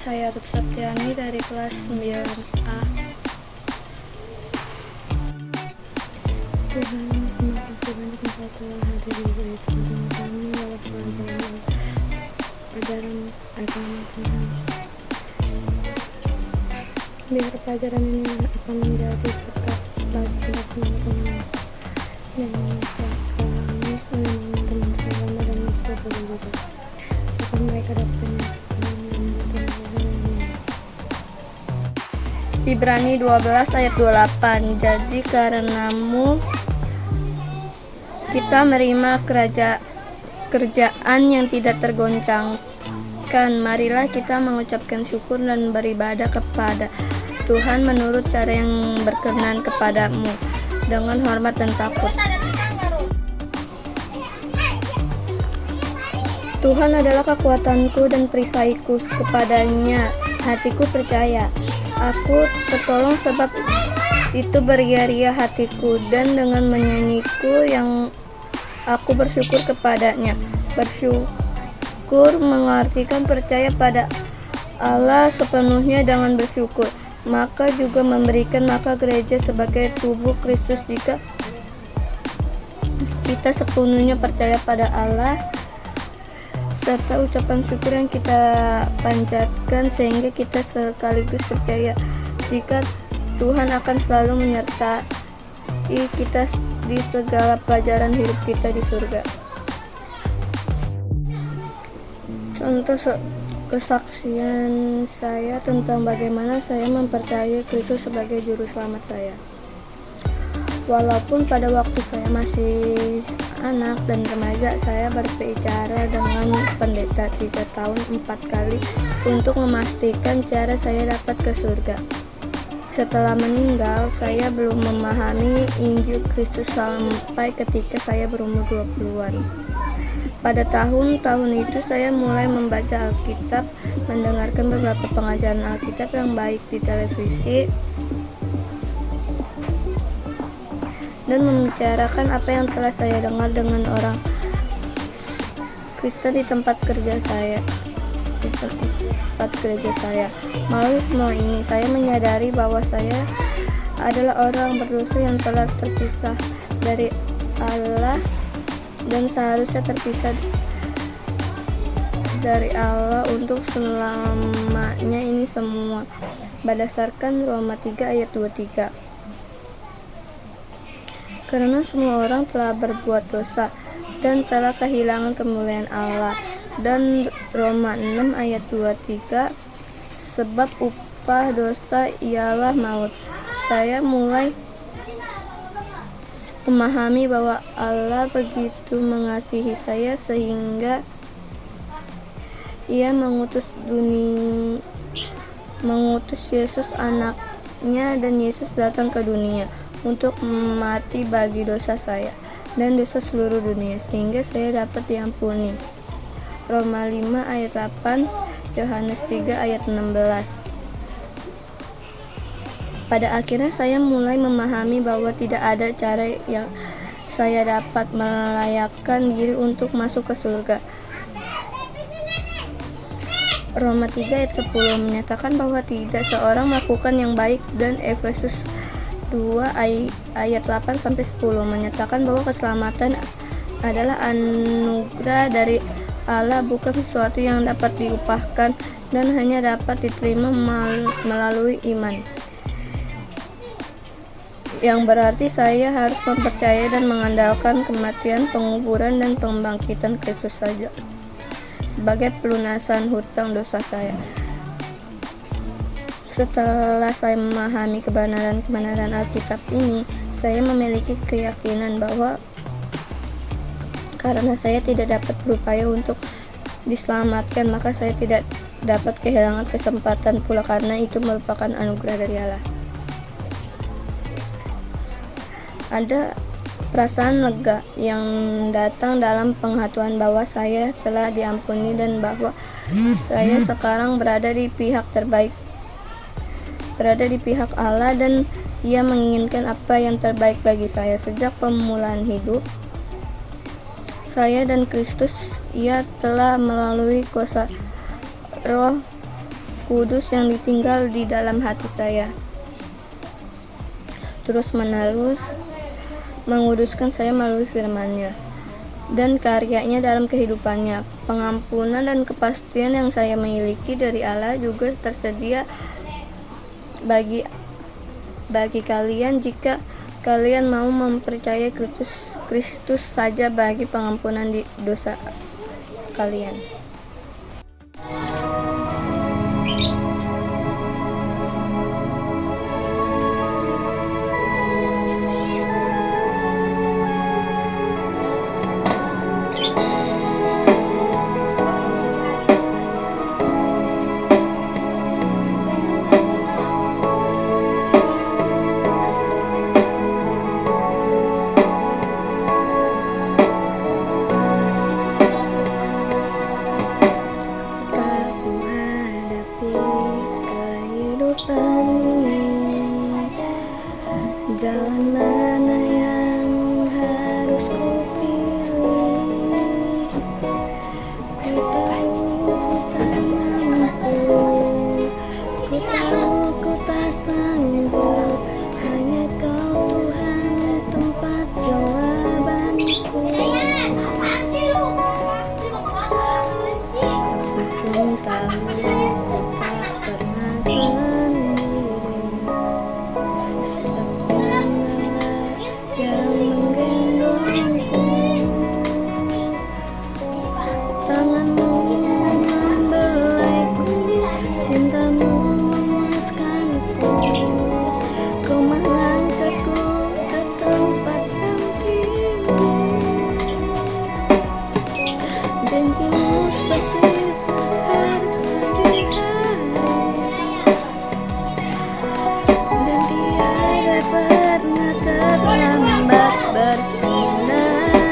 saya Ruth Septiani dari kelas 9A. Tuhan, terima kasih banyak Engkau telah hadir di tengah-tengah kami dalam pelajaran agama Tuhan. Biar pelajaran ini akan menjadi berkat bagi kita semua Tuhan, dan kami teman-teman agama dan masyarakat juga akan mereka dapat Ibrani 12 ayat 28. Jadi karenamu kita menerima kerjaan yang tidak tergoncangkan. Marilah kita mengucapkan syukur dan beribadah kepada Tuhan menurut cara yang berkenan kepadamu dengan hormat dan takut. Tuhan adalah kekuatanku dan perisaiku, kepadanya hatiku percaya. Aku tertolong sebab itu beria-ria hatiku, dan dengan menyanyiku yang aku bersyukur kepadanya. Bersyukur mengartikan percaya pada Allah sepenuhnya dengan bersyukur. Maka juga memberikan maka gereja sebagai tubuh Kristus. Jika kita sepenuhnya percaya pada Allah serta ucapan syukur yang kita panjatkan, sehingga kita sekaligus percaya jika Tuhan akan selalu menyertai kita di segala pelajaran hidup kita di surga. Contoh kesaksian saya tentang bagaimana saya mempercayai Kristus sebagai juru selamat saya. Walaupun pada waktu saya masih anak dan remaja, saya berbicara dengan pendeta 3 tahun 4 kali untuk memastikan cara saya dapat ke surga. Setelah meninggal, saya belum memahami Injil Kristus sampai ketika saya berumur 20-an. Pada tahun-tahun itu saya mulai membaca Alkitab, mendengarkan beberapa pengajaran Alkitab yang baik di televisi, dan membicarakan apa yang telah saya dengar dengan orang Kristen di tempat kerja saya. Melalui semua ini, saya menyadari bahwa saya adalah orang berdosa yang telah terpisah dari Allah dan seharusnya terpisah dari Allah untuk selamanya ini semua, berdasarkan Roma 3 ayat 23. Karena semua orang telah berbuat dosa dan telah kehilangan kemuliaan Allah, dan Roma 6 ayat 23, sebab upah dosa ialah maut. Saya mulai memahami bahwa Allah begitu mengasihi saya sehingga Ia mengutus Yesus anaknya, dan Yesus datang ke dunia untuk mati bagi dosa saya dan dosa seluruh dunia, sehingga saya dapat diampuni. Roma 5 ayat 8, Yohanes 3 ayat 16. Pada akhirnya saya mulai memahami bahwa tidak ada cara yang saya dapat melayakkan diri untuk masuk ke surga. Roma 3 ayat 10 menyatakan bahwa tidak seorang melakukan yang baik, dan Efesus 2 ayat 8-10 menyatakan bahwa keselamatan adalah anugerah dari Allah, bukan sesuatu yang dapat diupahkan dan hanya dapat diterima melalui iman. Yang berarti saya harus mempercayai dan mengandalkan kematian, penguburan, dan pembangkitan Kristus saja sebagai pelunasan hutang dosa saya. Setelah saya memahami kebenaran Alkitab ini, saya memiliki keyakinan bahwa karena saya tidak dapat berupaya untuk diselamatkan, maka saya tidak dapat kehilangan kesempatan pula, karena itu merupakan anugerah dari Allah. Ada perasaan lega yang datang dalam penghatuan bahwa saya telah diampuni dan bahwa saya sekarang berada di pihak Allah, dan Ia menginginkan apa yang terbaik bagi saya. Sejak permulaan hidup saya dan Kristus, Ia telah melalui kuasa Roh Kudus yang ditinggal di dalam hati saya, terus menerus menguduskan saya melalui firman-Nya dan karyanya dalam kehidupannya. Pengampunan dan kepastian yang saya miliki dari Allah juga tersedia bagi kalian jika kalian mau mempercayai Kristus saja bagi pengampunan dosa kalian. Jalan mana yang harus ku pilih? Ku tahu ku tak mampu, ku tahu ku tak sanggup. Hanya Kau Tuhan tempat jawabanku. Aku pun tahu ku tak pernah sendiri. Yang menggendongku, tanganmu membelaiku, cintamu memuaskanku. Kau mengangkatku ke tempat yang tinggi. Janjimu seperti hari pagi dan tiada pernah terlambat bersinar.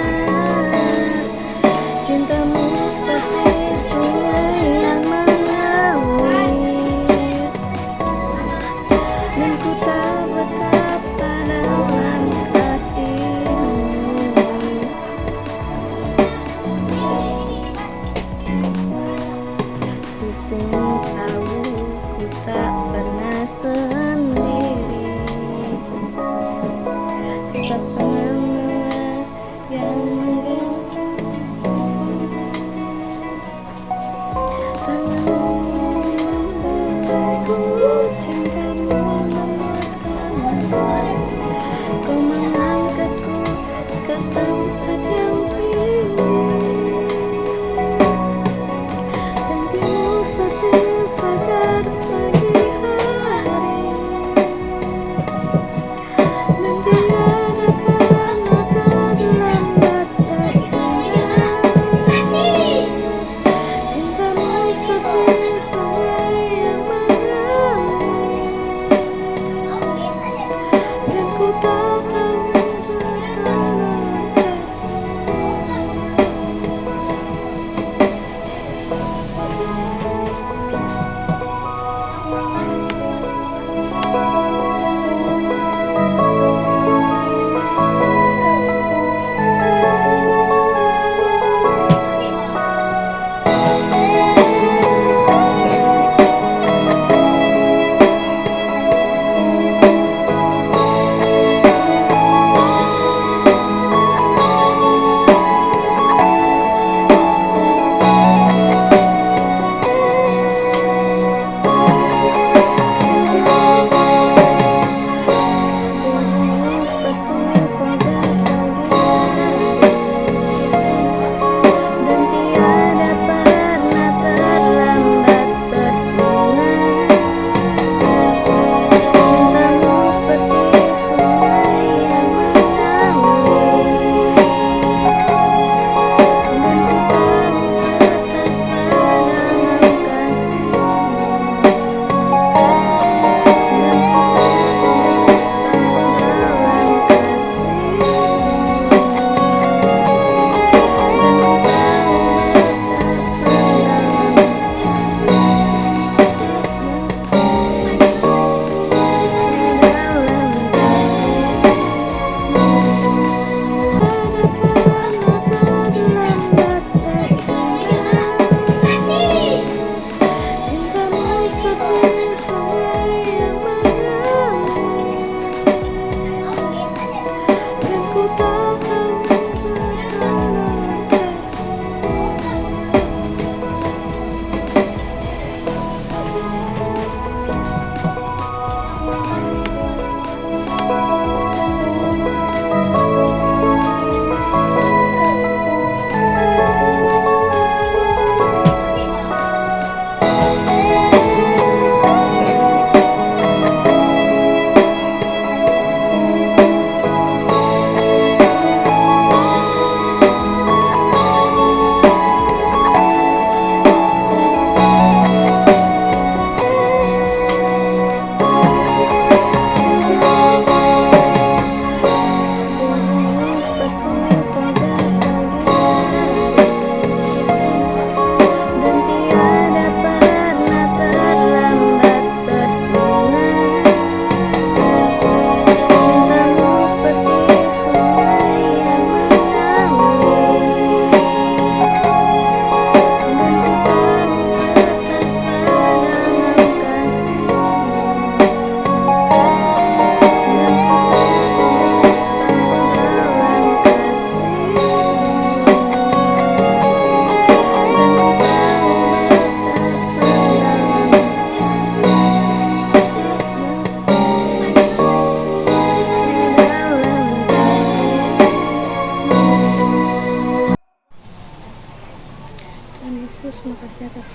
terima kasih atas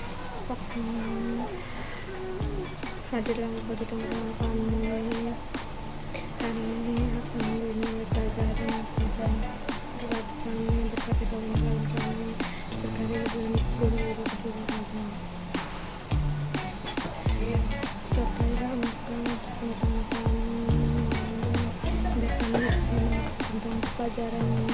waktunya hadir dalam pertemuan kami. Hari ini akan memulai pelajaran tentang berat kami berkati kawan-kawan kami berkati guru-guru kami. Terkait untuk teman-teman kami dan kami tentang pelajaran